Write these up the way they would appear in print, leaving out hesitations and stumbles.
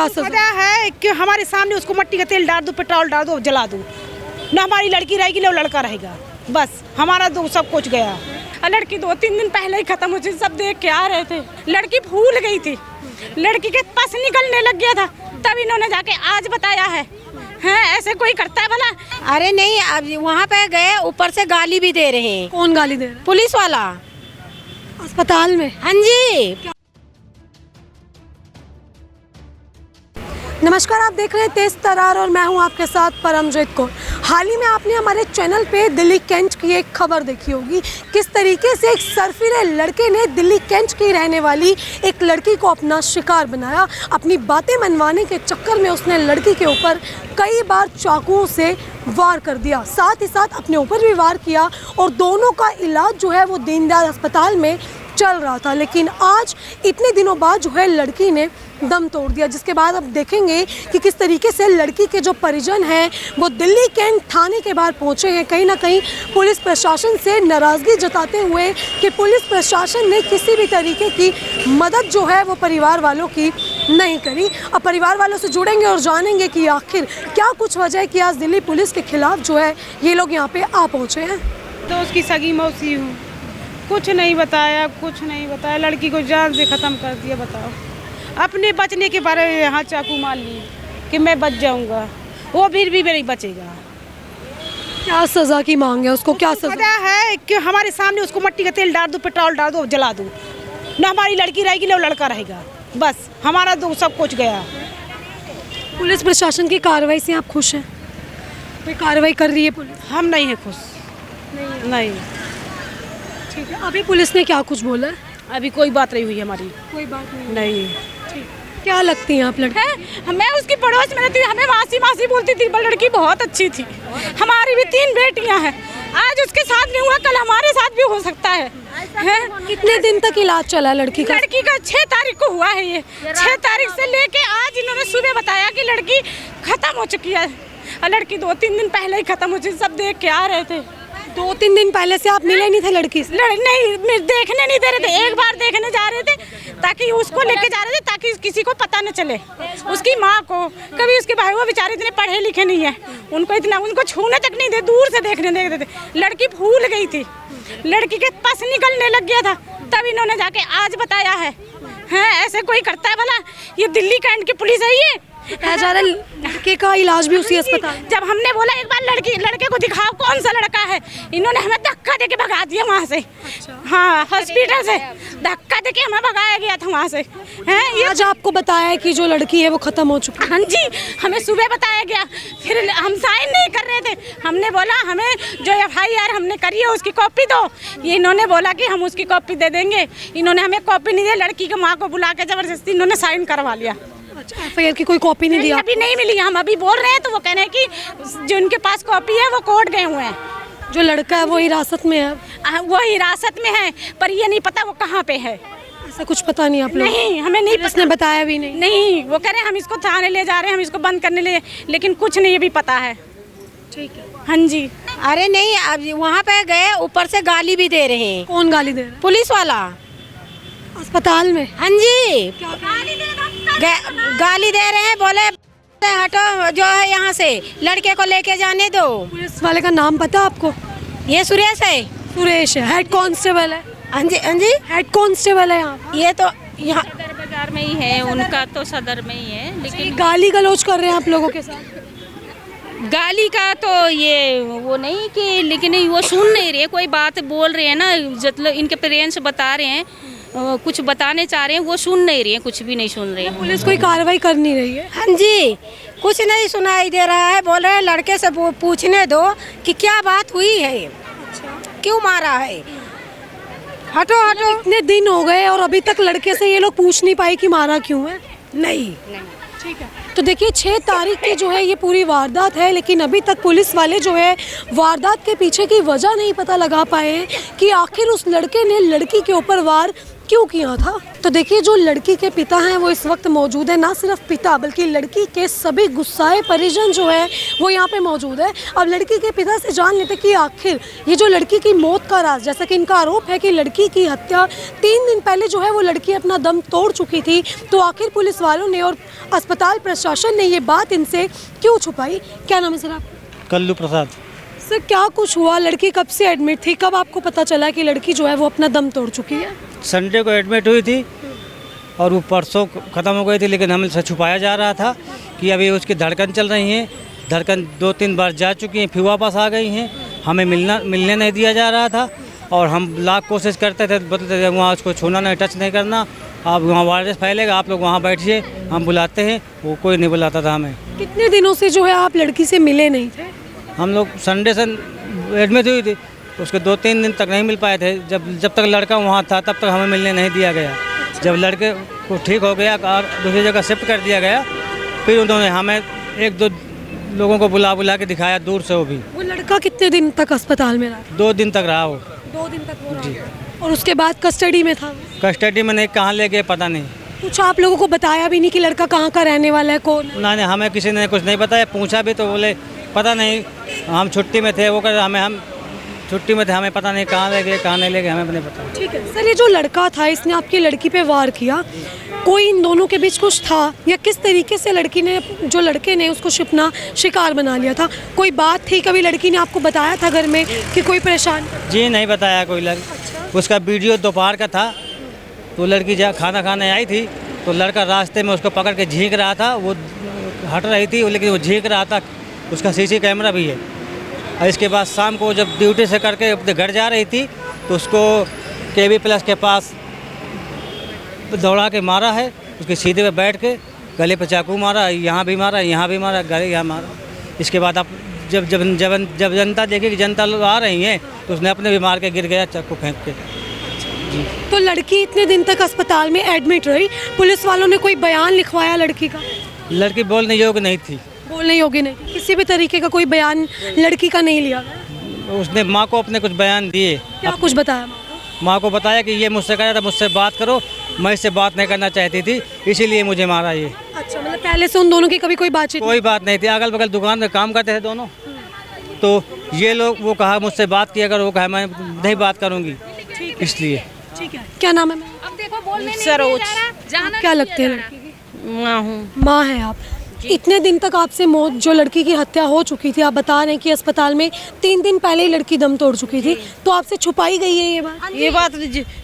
क्या सजा है कि हमारे सामने उसको मट्टी का तेल डाल दो, पेट्रोल डाल दो, जला दो, ना हमारी लड़की रहेगी ना लड़का रहेगा, बस हमारा तो सब कुछ गया। लड़की 2-3 दिन पहले ही खत्म हो चुकी, सब देख के आ रहे थे। लड़की भूल गई थी, लड़की के पास निकलने लग गया था, तब इन्होंने जाके आज बताया है। ऐसे कोई करता है भला? अरे नहीं, अब वहाँ पे गए, ऊपर से गाली भी दे रहे हैं। कौन गाली दे रहा है? पुलिस वाला अस्पताल में। हाँ जी। नमस्कार, आप देख रहे हैं तेज तरार और मैं हूं आपके साथ परमजीत कौर। हाल ही में आपने हमारे चैनल पे दिल्ली कैंट की एक खबर देखी होगी, किस तरीके से एक सरफिरे लड़के ने दिल्ली कैंट की रहने वाली एक लड़की को अपना शिकार बनाया। अपनी बातें मनवाने के चक्कर में उसने लड़की के ऊपर कई बार चाकुओं से वार कर दिया, साथ ही साथ अपने ऊपर भी वार किया और दोनों का इलाज जो है वो दीनदयाल अस्पताल में चल रहा था। लेकिन आज इतने दिनों बाद जो है लड़की ने दम तोड़ दिया, जिसके बाद अब देखेंगे कि किस तरीके से लड़की के जो परिजन हैं वो दिल्ली कैंट थाने के बाहर पहुंचे हैं, कहीं ना कहीं पुलिस प्रशासन से नाराज़गी जताते हुए कि पुलिस प्रशासन ने किसी भी तरीके की मदद जो है वो परिवार वालों की नहीं करी। अब परिवार वालों से जुड़ेंगे और जानेंगे कि आखिर क्या कुछ वजह है कि आज दिल्ली पुलिस के खिलाफ जो है ये लोग यहाँ पे आ पहुँचे हैं। तो उसकी सगी मौसी हूँ, कुछ नहीं बताया, लड़की को जान से ख़त्म कर दिया। बताओ, अपने बचने के बारे में यहाँ चाकू मार ली कि मैं बच जाऊँगा, वो फिर भी नहीं बचेगा। क्या सज़ा की मांग है उसको? क्या सज़ा है कि हमारे सामने उसको मट्टी का तेल डाल दो, पेट्रोल डाल दो, जला दो, ना हमारी लड़की रहेगी ना लड़का रहेगा, बस हमारा तो सब कुछ गया। पुलिस प्रशासन की कार्रवाई से आप खुश हैं? कोई कार्रवाई कर रही है पुलिस? हम नहीं हैं खुश, नहीं। ठीक है, अभी पुलिस ने क्या कुछ बोला? अभी कोई बात नहीं हुई हमारी, कोई बात नहीं। क्या लगती हैं आप लड़की? मैं उसकी पड़ोस में रहती, हमें मासी बोलती थी, लड़की बहुत अच्छी थी। हमारी भी 3 बेटियां हैं, आज उसके साथ नहीं हुआ, कल हमारे साथ भी हो सकता है। कितने दिन तक इलाज चला लड़की का? लड़की का 6 तारीख को हुआ है ये, 6 तारीख से लेके आज इन्होंने सुबह बताया कि लड़की खत्म हो चुकी है। लड़की 2-3 दिन पहले ही खत्म हो चुकी, सब देख के आ रहे थे। 2-3 दिन पहले से आप मिले नहीं थे लड़की से? नहीं, देखने नहीं दे रहे थे, एक बार देखने जा रहे थे, ताकि उसको लेके जा रहे थे ताकि किसी को पता न चले, उसकी माँ को। कभी उसके भाई वो बेचारे इतने पढ़े लिखे नहीं है, उनको छूने तक नहीं दे, दूर से देखने देते थे। लड़की भूल गई थी, लड़की के पास निकलने लग गया था, तब इन्होंने जाके आज बताया है। ऐसे कोई करता है भला? ये दिल्ली कैंट की पुलिस है ये। लड़के का इलाज भी उसी अस्पताल? जब हमने बोला एक बार लड़के को दिखाओ कौन सा लड़का है, इन्होंने हमें धक्का देके भगा दिया वहाँ से। हाँ, हॉस्पिटल से धक्का देके हमें भगाया गया था वहाँ से। ये आज आपको बताया है कि जो लड़की है वो खत्म हो चुकी है? हाँ जी, हमें सुबह बताया गया, फिर हम साइन नहीं कर रहे थे। हमने बोला हमें जो FIR हमने करी है उसकी कॉपी दो, ये इन्होंने बोला कि हम उसकी कॉपी दे देंगे। इन्होंने हमें कॉपी नहीं दी, लड़की की माँ को बुला के जबरदस्ती इन्होंने साइन करवा लिया। अच्छा, FIR की कोई कॉपी नहीं दी? अभी नहीं मिली, हम अभी बोल रहे हैं तो वो कह रहे हैं कि जो उनके पास कॉपी है वो कोर्ट गए हुए हैं। जो लड़का है वो हिरासत में है? वो हिरासत में है, पर ये नहीं पता वो कहाँ पे है। ऐसा कुछ पता नहीं आप लोग? नहीं, हमें नहीं पता, बताया भी नहीं? नहीं, वो कह रहे हैं हम इसको थाने ले जा रहे हैं, हम इसको बंद करने ले, लेकिन कुछ नहीं अभी पता है। ठीक है। हाँ जी। अरे नहीं, अब वहाँ पे गए, ऊपर से गाली भी दे रहे हैं। कौन गाली दे रहा है? पुलिस वाला अस्पताल में? हाँ जी, गाली दे रहे हैं, बोले हटो जो है यहाँ से, लड़के को लेके जाने दो। पुलिस वाले का नाम पता आपको? ये सुरेश है। सुरेश है, हेड कांस्टेबल है? हाँ जी, हेड कांस्टेबल है यहाँ? ये तो यहाँ सदर बाजार में ही है, उनका तो सदर में ही है, लेकिन गाली गलौज कर रहे हैं आप लोगों के साथ? गाली का तो ये वो नहीं कि, लेकिन वो सुन नहीं रहे, कोई बात बोल रहे हैं ना, मतलब इनके पेरेंट्स बता रहे हैं, कुछ बताने चाह रहे हैं, वो सुन नहीं रही है, कुछ भी नहीं सुन रहे हैं। पुलिस कोई कार्रवाई कर नहीं रही है? हाँ जी, कुछ नहीं सुनाई दे रहा है। बोल रहे हैं लड़के से पूछने दो कि क्या बात हुई है, क्यों मारा है, हटो हटो। इतने दिन हो गए और अभी तक लड़के से ये लोग पूछ नहीं पाए कि मारा क्यों है? नहीं। ठीक है, तो देखिए 6 तारीख की जो है ये पूरी वारदात है, लेकिन अभी तक पुलिस वाले जो है वारदात के पीछे की वजह नहीं पता लगा पाए कि आखिर उस लड़के ने लड़की के ऊपर वार क्यों किया था? तो देखिए, जो लड़की के पिता हैं वो इस वक्त मौजूद है। ना सिर्फ पिता बल्कि लड़की के सभी गुस्साए परिजन जो है वो यहाँ पे मौजूद है। अब लड़की के पिता से जान लेते कि आखिर ये जो लड़की की मौत का राज, जैसा कि इनका आरोप है कि लड़की की हत्या 3 दिन पहले जो है वो लड़की अपना दम तोड़ चुकी थी, तो आखिर पुलिस वालों ने और अस्पताल प्रशासन ने ये बात इनसे क्यों छुपाई? क्या नाम है सर आपका? कल्लू प्रसाद। सर, क्या कुछ हुआ? लड़की कब से एडमिट थी? कब आपको पता चला कि लड़की जो है वो अपना दम तोड़ चुकी है? संडे को एडमिट हुई थी और वो परसों ख़त्म हो गई थी, लेकिन हमसे छुपाया जा रहा था कि अभी उसकी धड़कन चल रही है। धड़कन 2-3 बार जा चुकी हैं, फिर वापस आ गई हैं। हमें मिलने नहीं दिया जा रहा था और हम लाख कोशिश करते थे, बोलते थे वहाँ उसको छूना नहीं, टच नहीं करना, आप वहाँ वायरस फैलेगा, आप लोग वहाँ बैठिए, हम बुलाते हैं। वो कोई नहीं बुलाता था हमें। कितने दिनों से जो है आप लड़की से मिले नहीं थे? हम लोग संडे से एडमिट हुई थी, उसके 2-3 दिन तक नहीं मिल पाए थे। जब तक लड़का वहाँ था तब तक हमें मिलने नहीं दिया गया। जब लड़के को ठीक हो गया और दूसरी जगह शिफ्ट कर दिया गया, फिर उन्होंने हमें 1-2 लोगों को बुला के दिखाया दूर से। वो लड़का कितने दिन तक अस्पताल में रहा? 2 दिन तक रहा वो। 2 दिन तक वो रहा। और उसके बाद कस्टडी में था? कस्टडी में नहीं, कहाँ ले गए पता नहीं। कुछ आप लोगों को बताया भी नहीं कि लड़का कहाँ का रहने वाला है, कौन? नहीं, हमें किसी ने कुछ नहीं बताया। पूछा भी तो बोले पता नहीं, हम छुट्टी में थे। वो कह हम छुट्टी में थे, हमें पता नहीं कहाँ ले गए कहाँ नहीं ले गए, हमें नहीं पता। ठीक है सर, ये जो लड़का था इसने आपकी लड़की पे वार किया, कोई इन दोनों के बीच कुछ था या किस तरीके से लड़के ने उसको अपना शिकार बना लिया था? कोई बात थी, कभी लड़की ने आपको बताया था घर में कि कोई परेशान? जी नहीं बताया कोई उसका वीडियो दोपहर का था, तो लड़की जहाँ खाना खाने आई थी तो लड़का रास्ते में उसको पकड़ के झींक रहा था। वो हट रही थी लेकिन वो झींक रहा था। उसका सीसी कैमरा भी है। और इसके बाद शाम को जब ड्यूटी से करके अपने घर जा रही थी तो उसको KB प्लस के पास दौड़ा के मारा है। उसके सीधे पे बैठ के गले पे चाकू मारा, यहाँ भी मारा, यहाँ भी मारा, गले यहाँ मारा। इसके बाद अब जब जनता देखी कि जनता लोग आ रही हैं तो उसने अपने भी मार के गिर गया चाकू फेंक के। जी। तो लड़की इतने दिन तक अस्पताल में एडमिट रही, पुलिस वालों ने कोई बयान लिखवाया लड़की का? लड़की बोलने योग्य नहीं थी। बोलने योग्य नहीं, किसी भी तरीके का कोई बयान लड़की का नहीं लिया गया? उसने माँ को अपने कुछ बयान दिए। क्या कुछ बताया? माँ को बताया कि ये मुझसे कह रहा था मुझसे बात करो, मैं इससे बात नहीं करना चाहती थी, इसीलिए मुझे मारा ये। अच्छा, मतलब पहले से उन दोनों की कभी कोई बातचीत? कोई बात नहीं थी। अगल बगल दुकान में काम करते थे दोनों, तो ये लोग वो कहा मुझसे बात किया अगर, वो कहा मैं नहीं बात करूँगी, इसलिए। ठीक है, क्या नाम है? सरोज। क्या लगते हैं लड़की की? माँ हूँ। माँ है आप। इतने दिन तक आपसे मौत, जो लड़की की हत्या हो चुकी थी, आप बता रहे हैं कि अस्पताल में 3 दिन पहले ही लड़की दम तोड़ चुकी थी, तो आपसे छुपाई गई है ये बात?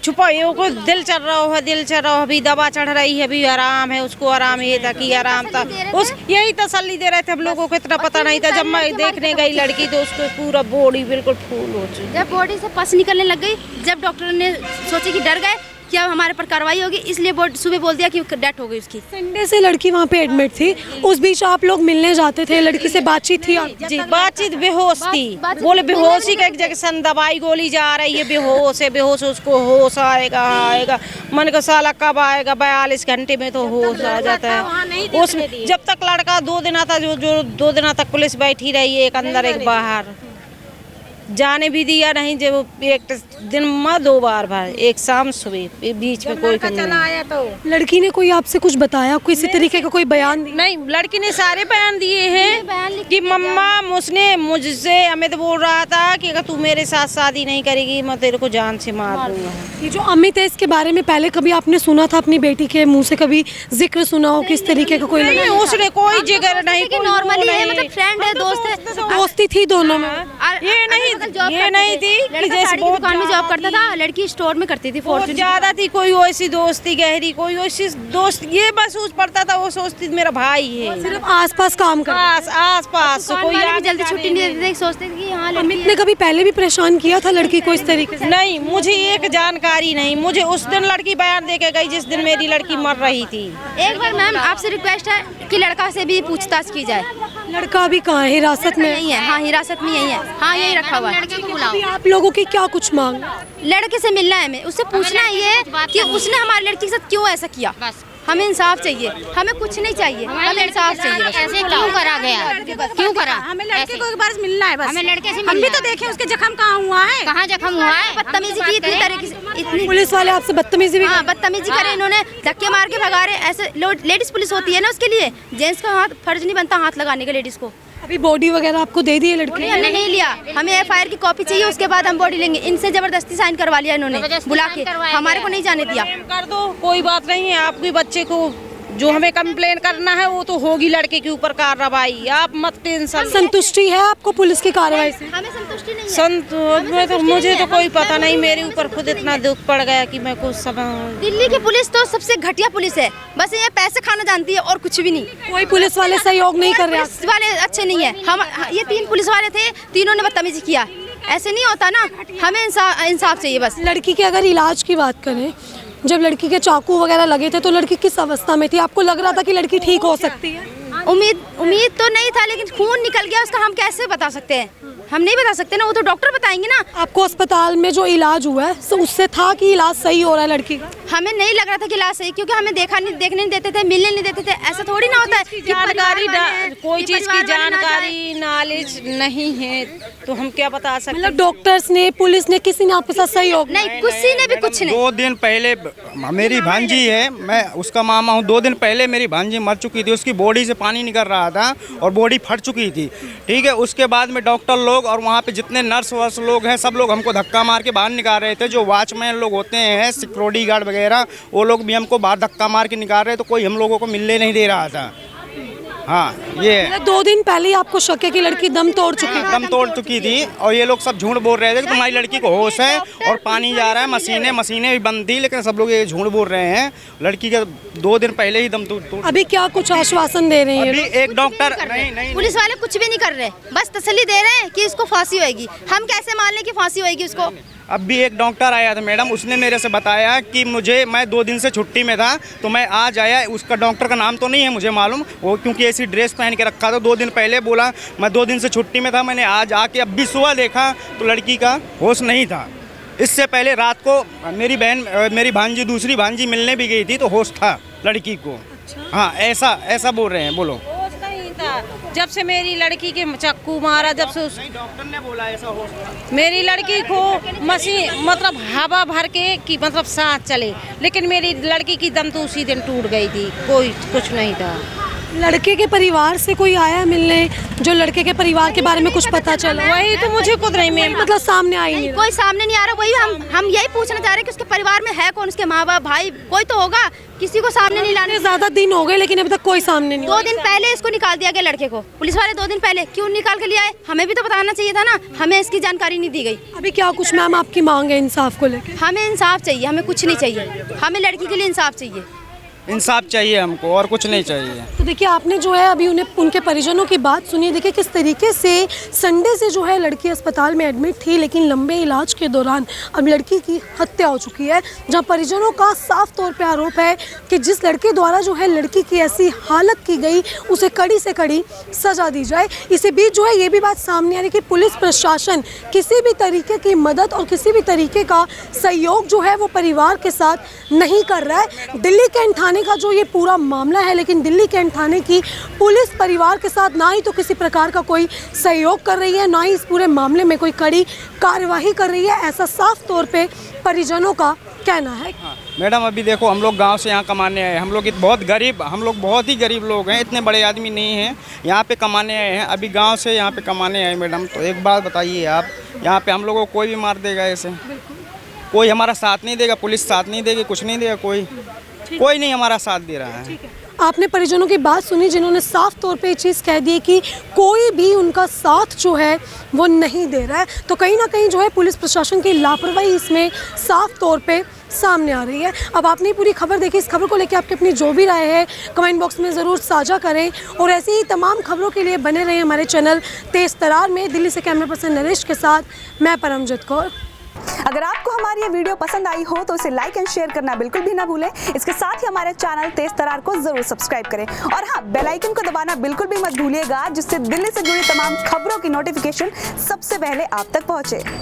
छुपाई को दिल चल रहा है, अभी दवा चढ़ रही है, अभी आराम है, उसको आराम ये था कि आराम था, उस यही तसल्ली दे रहे थे हम लोगों को। इतना पता नहीं था। जब मैं देखने गई लड़की तो उसको पूरा बॉडी बिल्कुल फूल हो चुकी। जब बॉडी से पस निकलने लग गई, जब डॉक्टर ने सोचे कि डर गए कि अब हमारे पर कार्रवाई होगी, इसलिए सुबह बोल दिया कि डेथ हो गई उसकी। संडे से लड़की वहाँ पे एडमिट थी, उस बीच आप लोग मिलने जाते थे, लड़की से बातचीत थी? जी, बातचीत बेहोश थी। बोले बेहोशी का एक जगह दवाई गोली जा रही है, बेहोश है, बेहोश उसको होश आएगा। मन को साला कब आएगा? 42 घंटे में तो होश आ जाता है। उस जब तक लड़का 2 दिन आता, जो 2 दिन तक पुलिस बैठी रही, एक अंदर एक बाहर, जाने भी दिया नहीं। जब एक दिन में 2 बार एक शाम सुबह, बीच में कोई चला आया तो लड़की ने कोई आपसे कुछ बताया, किसी तरीके का कोई बयान दिया? नहीं, लड़की ने सारे बयान दिए हैं कि मम्मा उसने मुझसे, अमित बोल रहा था कि अगर तू मेरे साथ शादी नहीं करेगी मैं तेरे को जान से मार दूंगा। ये जो अमित है, इसके बारे में पहले कभी आपने सुना था? अपनी बेटी के मुंह से कभी जिक्र सुना हो किस तरीके का? कोई नहीं, उसने कोई जिक्र नहीं, नॉर्मली है, मतलब फ्रेंड है, दोस्त है, दोस्ती थी दोनों में। ये नहीं थी कि जैसे दुकान में जॉब करता था, लड़की स्टोर में करती थी, बहुत ज्यादा थी। कोई वैसी दोस्ती गहरी, कोई वैसी दोस्त ये महसूस पड़ता था, वो सोचती मेरा भाई है। सिर्फ आसपास काम कर, आसपास कोई जल्दी छुट्टी नहीं देते थे, सोचते थे कि हाँ लड़की अमित ने कभी पहले भी परेशान किया था लड़की को इस तरीके से? नहीं, मुझे एक जानकारी नहीं। मुझे उस दिन लड़की बयान दे के गई जिस दिन मेरी लड़की मर रही थी। एक बार मैम आपसे रिक्वेस्ट है कि लड़का से भी पूछताछ की जाए। लड़का अभी कहाँ है? हिरासत में यही है? हाँ, हिरासत में यही है। हाँ, यही रखा हुआ है। अभी आप लोगों की क्या कुछ मांग? लड़के से मिलना है, हमें उससे पूछना है ये कि उसने हमारी लड़की के साथ क्यों ऐसा किया। हमें इंसाफ चाहिए, हमें कुछ नहीं चाहिए, हमें इंसाफ चाहिए। ऐसे क्यों करा गया, क्यों करा? हमें लड़के को एक बार मिलना है बस। हमें लड़के से हम भी तो देखें उसके जख्म कहाँ हुआ है, कहाँ जख्म हुआ है। बदतमीजी की इतनी तरीके से, इतनी पुलिस वाले आपसे बदतमीजी भी हाँ बदतमीजी करे इन्होंने, धक्के मार के भगा रहे। ऐसे लेडीज पुलिस होती है ना, उसके लिए जेंट्स का हाथ फर्ज नहीं बनता हाथ लगाने का लेडीज को। अभी बॉडी वगैरह आपको दे दी है लड़की? हमने नहीं लिया, हमें एफआईआर की कॉपी चाहिए, उसके बाद हम बॉडी लेंगे। इनसे जबरदस्ती साइन करवा लिया इन्होंने बुला के, हमारे को नहीं जाने दिया। कर दो, कोई बात नहीं है। आपके बच्चे को जो हमें कंप्लेन करना है वो तो होगी लड़के के ऊपर कार्रवाई, आप मत टेंशन। संतुष्टि है आपको पुलिस की कार्रवाई से? हमें संतुष्टि नहीं है। मुझे तो कोई पता नहीं, मेरे ऊपर खुद इतना दुख पड़ गया कि मैं कुछ समझ। दिल्ली की पुलिस तो सबसे घटिया पुलिस है, बस ये पैसे खाना जानती है और कुछ भी नहीं। कोई पुलिस वाले सहयोग नहीं कर रहे? पुलिस वाले अच्छे नहीं है। हम ये 3 पुलिस वाले थे, तीनों ने बदतमीजी किया। ऐसे नहीं होता ना, हमें इंसाफ चाहिए बस। लड़की के अगर इलाज की बात करें, जब लड़की के चाकू वगैरह लगे थे तो लड़की किस अवस्था में थी? आपको लग रहा था कि लड़की ठीक हो सकती है? उम्मीद तो नहीं था, लेकिन खून निकल गया उसका, हम कैसे बता सकते हैं? हम नहीं बता सकते ना, वो तो डॉक्टर बताएंगे ना। आपको अस्पताल में जो इलाज हुआ है तो उससे था कि इलाज सही हो रहा है लड़की का? हमें नहीं लग रहा था कि इलाज सही, क्योंकि हमें देखने नहीं देते थे, मिलने नहीं देते थे। ऐसा थोड़ी ना होता है कि जानकारी कोई चीज की परिवार वाले ना जानकारी नॉलेज नहीं है तो हम क्या बता सकते। मतलब डॉक्टर्स ने, पुलिस ने, किसी ने आपके साथ सहयोग नहीं, किसी ने भी कुछ नहीं। 2 दिन पहले मेरी भांजी है, मैं उसका मामा हूँ। 2 दिन पहले मेरी भांजी मर चुकी थी, उसकी बॉडी से पानी निकल रहा था और बॉडी फट चुकी थी। ठीक है, उसके बाद में डॉक्टर लोग और वहाँ पे जितने नर्स वर्स लोग हैं सब लोग हमको धक्का मार के बाहर निकाल रहे थे। जो वॉचमैन लोग होते हैं, सिक्योरिटी गार्ड वगैरह, वो लोग भी हमको बाहर धक्का मार के निकाल रहे, तो कोई हम लोगों को मिलने नहीं दे रहा था। हाँ, ये 2 दिन पहले ही आपको शक है कि लड़की दम तोड़ चुकी है? दम तोड़ चुकी थी और ये लोग सब झूठ बोल रहे थे कि तुम्हारी लड़की को होश है और पानी जा रहा है, मशीनें भी बंद थी, लेकिन सब लोग ये झूठ बोल रहे हैं। लड़की का 2 दिन पहले ही दम तोड़। अभी क्या कुछ आश्वासन दे रहे हैं? अभी एक डॉक्टर नहीं पुलिस वाले कुछ भी नहीं कर रहे, बस तसल्ली दे रहे हैं कि इसको फांसी होएगी। हम कैसे मान लें कि फांसी होएगी उसको? अब भी एक डॉक्टर आया था मैडम, उसने मेरे से बताया कि मैं 2 दिन से छुट्टी में था तो मैं आज आया। उसका डॉक्टर का नाम तो नहीं है मुझे मालूम, वो क्योंकि ऐसी ड्रेस पहन के रखा था। 2 दिन पहले बोला मैं 2 दिन से छुट्टी में था, मैंने आज आके अब भी सुबह देखा तो लड़की का होश नहीं था। इससे पहले रात को मेरी भांजी, दूसरी भांजी मिलने भी गई थी तो होश था लड़की को। हाँ, ऐसा बोल रहे हैं। बोलो। जब से मेरी लड़की के चाकू मारा, जब से डॉक्टर ने बोला ऐसा होश था। मेरी लड़की को मशीन मतलब हवा भर के कि मतलब सांस चले, लेकिन मेरी लड़की की दम तो उसी दिन टूट गई थी, कोई कुछ नहीं था। लड़के के परिवार से कोई आया मिलने? जो लड़के के परिवार के बारे में कुछ पता चला? वही तो मुझे खुद नहीं मिल, मतलब सामने आई नहीं? कोई सामने नहीं आ रहा। वही हम यही पूछना चाह रहे हैं कि उसके परिवार में है कौन, उसके माँ बाप, भाई, कोई तो होगा। किसी को सामने नहीं लाने। ज्यादा दिन हो गए लेकिन अभी तक कोई सामने नहीं। 2 दिन पहले इसको निकाल दिया गया लड़के को। पुलिस वाले 2 दिन पहले क्यों निकाल के लिए आए? हमें भी तो बताना चाहिए था ना, हमें इसकी जानकारी नहीं दी गई। अभी क्या कुछ मैम आपकी मांग है इंसाफ को लेकर? हमें इंसाफ चाहिए, हमें कुछ नहीं चाहिए, हमें लड़की के लिए इंसाफ चाहिए। इंसाफ चाहिए हमको और कुछ नहीं चाहिए। तो देखिए आपने जो है अभी उनके परिजनों की बात सुनी। देखिए किस तरीके से संडे से जो है लड़की अस्पताल में एडमिट थी, लेकिन लंबे इलाज के दौरान अब लड़की की हत्या हो चुकी है, जहां परिजनों का साफ तौर पे आरोप है कि जिस लड़के द्वारा जो है लड़की की ऐसी हालत की गई उसे कड़ी से कड़ी सजा दी जाए। इसी बीच जो है ये भी बात सामने आ रही है कि पुलिस प्रशासन किसी भी तरीके की मदद और किसी भी तरीके का सहयोग जो है वो परिवार के साथ नहीं कर रहा है। दिल्ली कैंट थाने का जो ये पूरा मामला है, लेकिन दिल्ली कैंट थाने की पुलिस परिवार के साथ ना ही तो किसी प्रकार का कोई सहयोग कर रही है, ना ही इस पूरे मामले में कोई कड़ी कार्यवाही कर रही है, ऐसा साफ तौर पे परिजनों का कहना है। मैडम अभी देखो हम लोग गांव से यहाँ कमाने आए हैं, हम लोग बहुत ही गरीब लोग हैं, इतने बड़े आदमी नहीं हैं, यहाँ पे कमाने आए हैं। अभी गांव से यहाँ पे कमाने आए मैडम, तो एक बात बताइए आप, यहाँ पे हम लोगों को कोई भी मार देगा ऐसे? कोई हमारा साथ नहीं देगा, पुलिस साथ नहीं देगी, कुछ नहीं देगा, कोई नहीं हमारा साथ दे रहा है। आपने परिजनों की बात सुनी जिन्होंने साफ तौर पे ये चीज़ कह दी है कि कोई भी उनका साथ जो है वो नहीं दे रहा है। तो कहीं ना कहीं जो है पुलिस प्रशासन की लापरवाही इसमें साफ तौर पे सामने आ रही है। अब आपने पूरी खबर देखी, इस खबर को लेकर आपकी अपनी जो भी राय है कमेंट बॉक्स में ज़रूर साझा करें और ऐसी ही तमाम खबरों के लिए बने रहें हमारे चैनल तेज़ तरार में। दिल्ली से कैमरा पर्सन नरेश के साथ मैं परमजीत कौर। अगर आपको हमारी ये वीडियो पसंद आई हो तो इसे लाइक एंड शेयर करना बिल्कुल भी ना भूलें। इसके साथ ही हमारे चैनल तेज तरार को जरूर सब्सक्राइब करें और हाँ, बेल आइकन को दबाना बिल्कुल भी मत भूलिएगा, जिससे दिल्ली से जुड़ी तमाम खबरों की नोटिफिकेशन सबसे पहले आप तक पहुंचे।